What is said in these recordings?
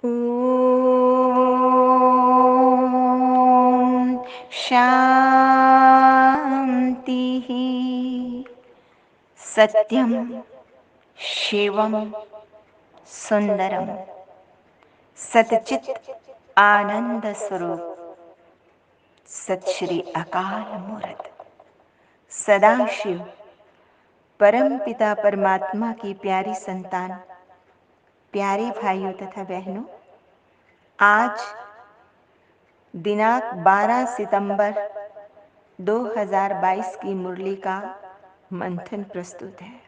ॐ शान्तिः। सत्यं शिवं सुंदरम सतचित आनंद स्वरूप सत श्री अकाल मूर्त सदाशिव परम पिता परमात्मा की प्यारी संतान, प्यारे भाइयों तथा बहनों, आज दिनांक 12 सितंबर 2022 की मुरली का मंथन प्रस्तुत है।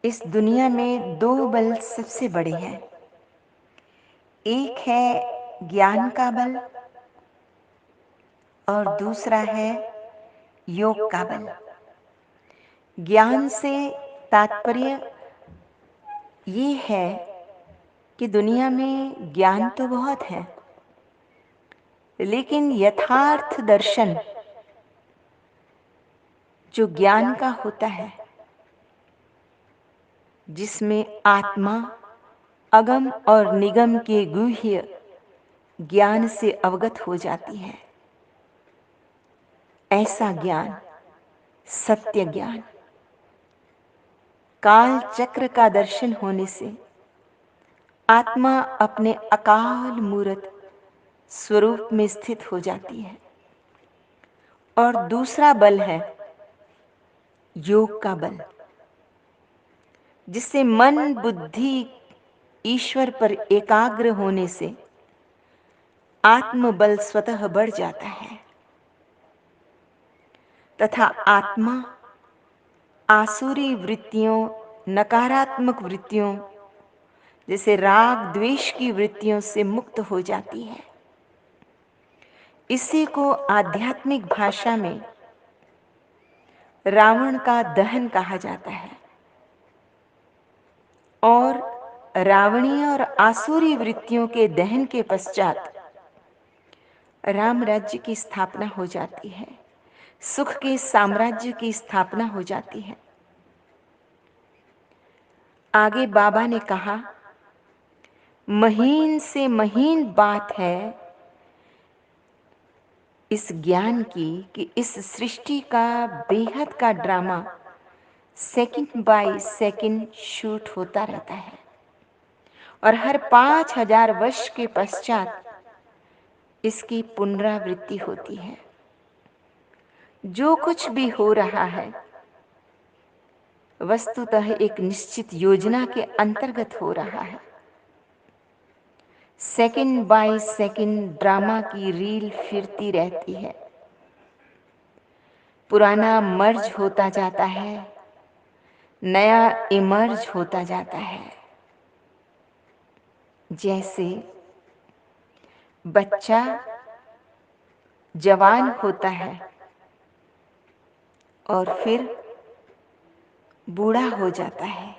इस दुनिया में दो बल सबसे बड़े हैं। एक है ज्ञान का बल और दूसरा है योग का बल। ज्ञान से तात्पर्य ये है कि दुनिया में ज्ञान तो बहुत है, लेकिन यथार्थ दर्शन जो ज्ञान का होता है, जिसमें आत्मा अगम और निगम के गुह्य ज्ञान से अवगत हो जाती है, ऐसा ज्ञान सत्य ज्ञान, काल चक्र का दर्शन होने से आत्मा अपने अकाल मूर्त स्वरूप में स्थित हो जाती है। और दूसरा बल है योग का बल, जिससे मन बुद्धि ईश्वर पर एकाग्र होने से आत्मबल स्वतः बढ़ जाता है तथा आत्मा आसुरी वृत्तियों, नकारात्मक वृत्तियों जैसे राग द्वेष की वृत्तियों से मुक्त हो जाती है। इसी को आध्यात्मिक भाषा में रावण का दहन कहा जाता है। और रावणीय और आसुरी वृत्तियों के दहन के पश्चात राम राज्य की स्थापना हो जाती है, सुख के साम्राज्य की स्थापना हो जाती है। आगे बाबा ने कहा, महीन से महीन बात है इस ज्ञान की कि इस सृष्टि का बेहद का drama second by second shoot होता रहता है और हर 5000 वर्ष के पश्चात इसकी पुनरावृत्ति होती है। जो कुछ भी हो रहा है वस्तुतः एक निश्चित योजना के अंतर्गत हो रहा है। सेकंड बाय सेकंड ड्रामा की रील फिरती रहती है। पुराना मर्ज होता जाता है, नया इमर्ज होता जाता है। जैसे बच्चा जवान होता है और फिर बूढ़ा हो जाता है,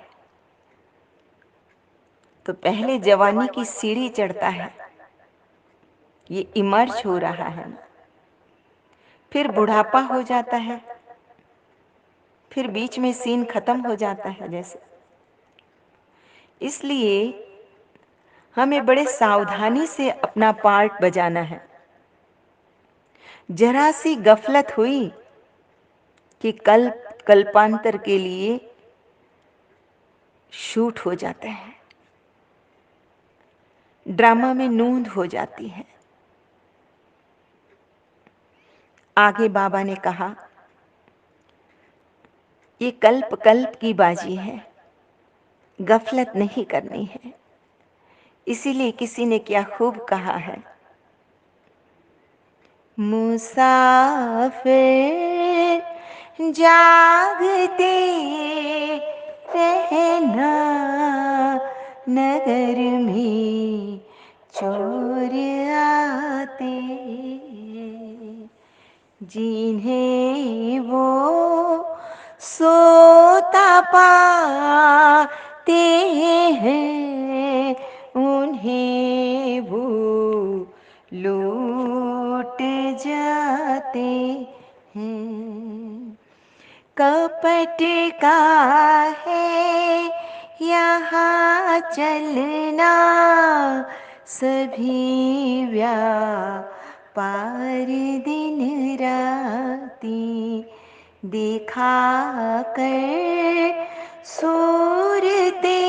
तो पहले जवानी की सीढ़ी चढ़ता है, ये इमर्ज हो रहा है ना। फिर बुढ़ापा हो जाता है, फिर बीच में सीन खत्म हो जाता है। जैसे इसलिए हमें बड़े सावधानी से अपना पार्ट बजाना है। जरा सी गफलत हुई कि कल्पांतर के लिए शूट हो जाता है, ड्रामा में नूंद हो जाती है। आगे बाबा ने कहा, ये कल्प कल्प की बाजी है, गफलत नहीं करनी है। इसीलिए किसी ने क्या खूब कहा है, मुसाफिर जागते रहना, नगर में चोर आते, जिन्हें वो सोता पाते हैं उन्हें वो लूट जाते हैं। कपट का है यहाँ चलना सभी व्यापार दिन राती दिखा कर सूरते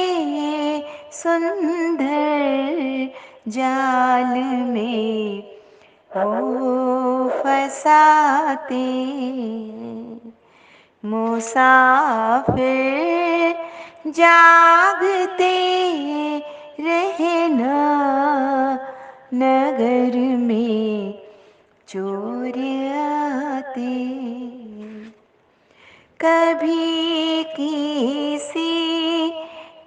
सुंदर जाल में वो फंसाते मुसाफिर जागते रहना नगर में चोर आते कभी किसी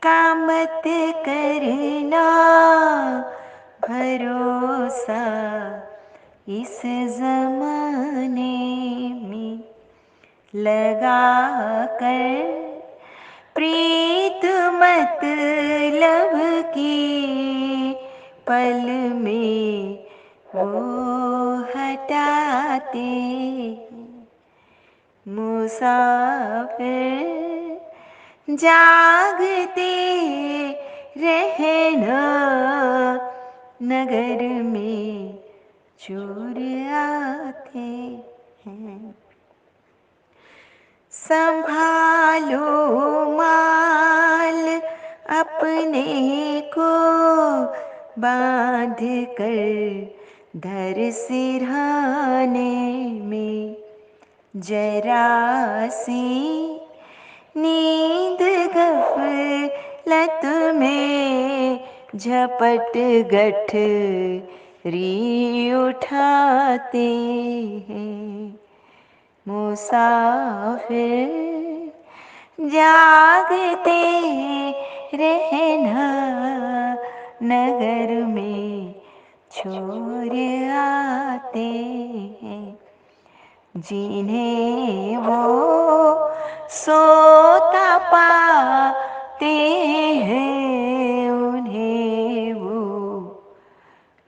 का मत करना भरोसा इस जमाने में लगा कर प्रीत मतलब की पल में वो हटाते मुसाफिर जागते रहना नगर में चोर आते हैं संभालो माल अपने को बांध कर धर सिरहाने में जरा सी नींद गफलत में झपट गठ री उठाते हैं मुसाफिर जागते रहना नगर में चोर आते हैं जिन्हें वो सोता पाते हैं उन्हें वो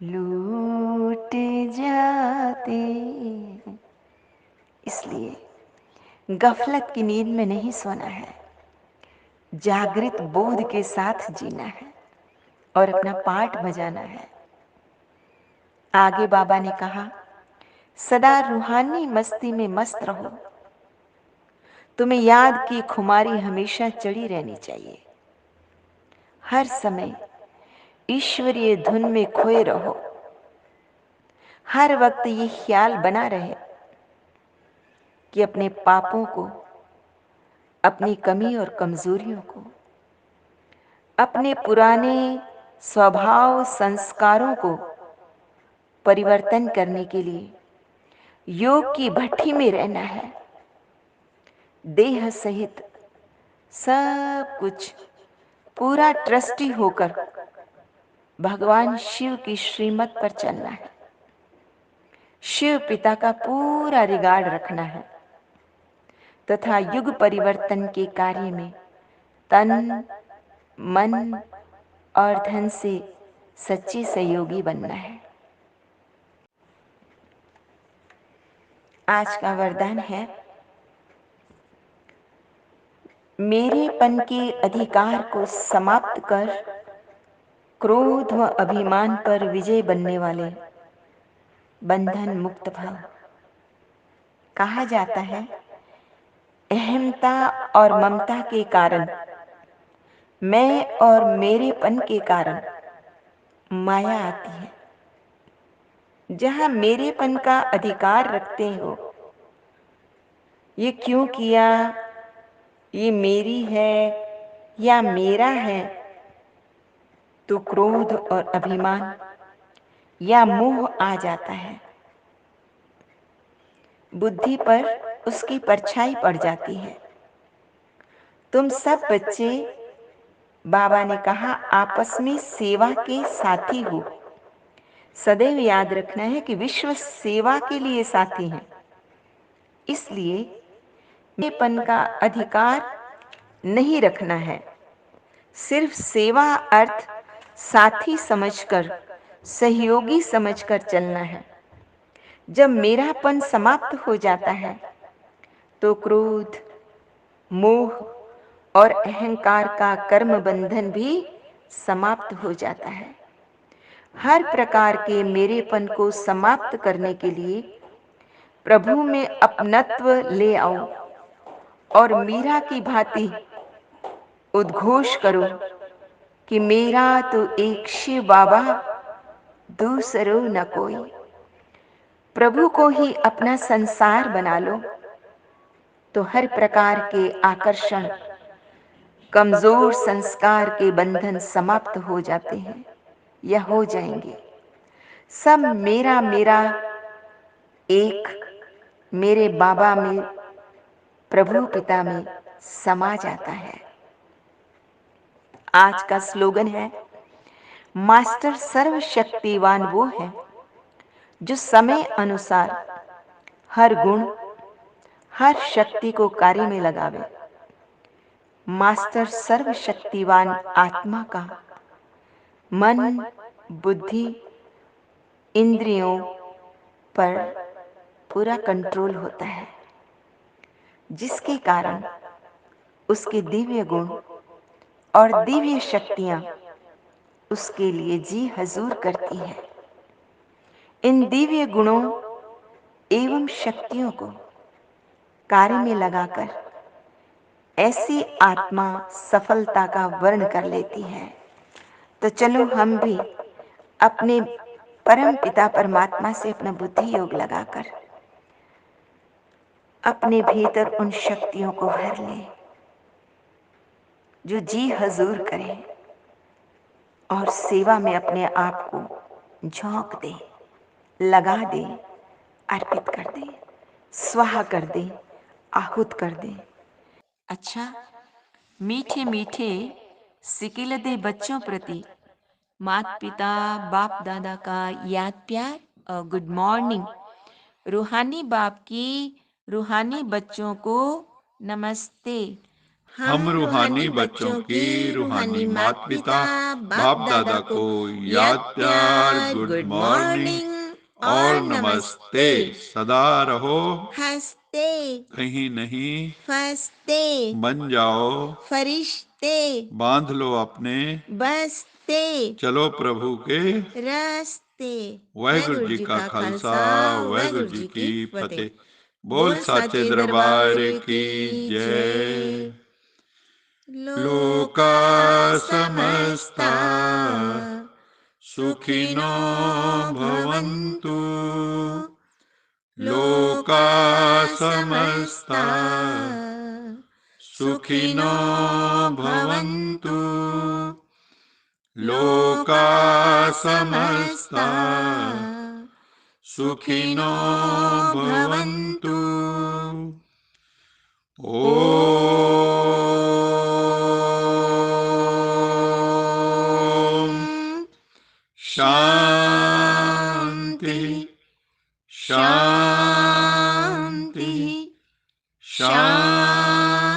लूट जाते हैं इसलिए गफलत की नींद में नहीं सोना है जागृत बोध के साथ जीना है और अपना पाठ बजाना है आगे बाबा ने कहा सदा रूहानी मस्ती में मस्त रहो तुम्हें याद की खुमारी हमेशा चढ़ी रहनी चाहिए हर समय ईश्वरीय धुन में खोए रहो हर वक्त ये ख्याल बना रहे कि अपने पापों को अपनी कमी और कमजोरियों को अपने पुराने स्वभाव संस्कारों को परिवर्तन करने के लिए योग की भट्ठी में रहना है देह सहित सब कुछ पूरा ट्रस्टी होकर भगवान शिव की श्रीमत पर चलना है शिव पिता का पूरा रिगार्ड रखना है तथा युग परिवर्तन के कार्य में तन मन और धन से सच्चे सहयोगी बनना है आज का वरदान है मेरेपन के अधिकार को समाप्त कर क्रोध व अभिमान पर विजय बनने वाले बंधन मुक्त भव कहा जाता है अहमता और ममता के कारण मैं और मेरेपन के कारण माया आती है जहां मेरेपन का अधिकार रखते हो ये क्यों किया ये मेरी है या मेरा है तो क्रोध और अभिमान या मोह आ जाता है बुद्धि पर उसकी परछाई पड़ जाती है तुम सब बच्चे बाबा ने कहा आपस में सेवा के साथी हो सदैव याद रखना है कि विश्व सेवा के लिए साथी हैं इसलिए मेरेपन का अधिकार नहीं रखना है सिर्फ सेवा अर्थ साथी समझकर सहयोगी समझकर चलना है जब मेरापन समाप्त हो जाता है तो क्रोध मोह और अहंकार का कर्म बंधन भी समाप्त हो जाता है। हर प्रकार के मेरेपन को समाप्त करने के लिए प्रभु में अपनत्व ले आओ और मीरा की भांति उद्घोष करो कि मेरा तो एक शिव बाबा, दूसरो न कोई। प्रभु को ही अपना संसार बना लो तो हर प्रकार के आकर्षण, कमजोर संस्कार के बंधन समाप्त हो जाते हैं या हो जाएंगे। सब मेरा मेरा एक मेरे बाबा में, प्रभु पिता में समा जाता है। आज का स्लोगन है, मास्टर सर्वशक्तिवान वो है जो समय अनुसार हर गुण, हर शक्ति को कार्य में लगावे। मास्टर सर्वशक्तिवान आत्मा का मन, बुद्धि, इंद्रियों पर पूरा कंट्रोल होता है, जिसके कारण उसके दिव्य गुण और दिव्य शक्तियां उसके लिए जी हजूर करती है। इन दिव्य गुणों एवं शक्तियों को कार्य में लगाकर ऐसी आत्मा सफलता का वर्ण कर लेती है। तो चलो हम भी अपने परम पिता परमात्मा से अपना बुद्धि योग लगाकर अपने भीतर उन शक्तियों को भर लें जो जी हजूर करें और सेवा में अपने आप को झोंक दें, लगा दें, अर्पित कर दें, स्वाहा कर दें, आहुत कर दें। अच्छा, मीठे मीठे सिकिलदे बच्चों प्रति माता पिता बाप दादा का याद प्यार और गुड मॉर्निंग। रूहानी बाप की रूहानी बच्चों को नमस्ते। हम रूहानी बच्चों की रूहानी माता पिता बाप दादा को याद प्यार, गुड मॉर्निंग और नमस्ते। सदा रहो हंसते, कहीं नहीं फंसते, बन जाओ फरिश्ते, बांध लो अपने बसते, चलो प्रभु के रस्ते। वाहिगुरु जी का खालसा, वाहिगुरु जी की फतेह। बोल साचे दरबार की जय। लोका समस्ता सुखिनो भवन्तु, लोका समस्ता सुखिनो भवन्तु, लोका समस्ता सुखिनो भवन्तु। ओम शांति शांति शांति।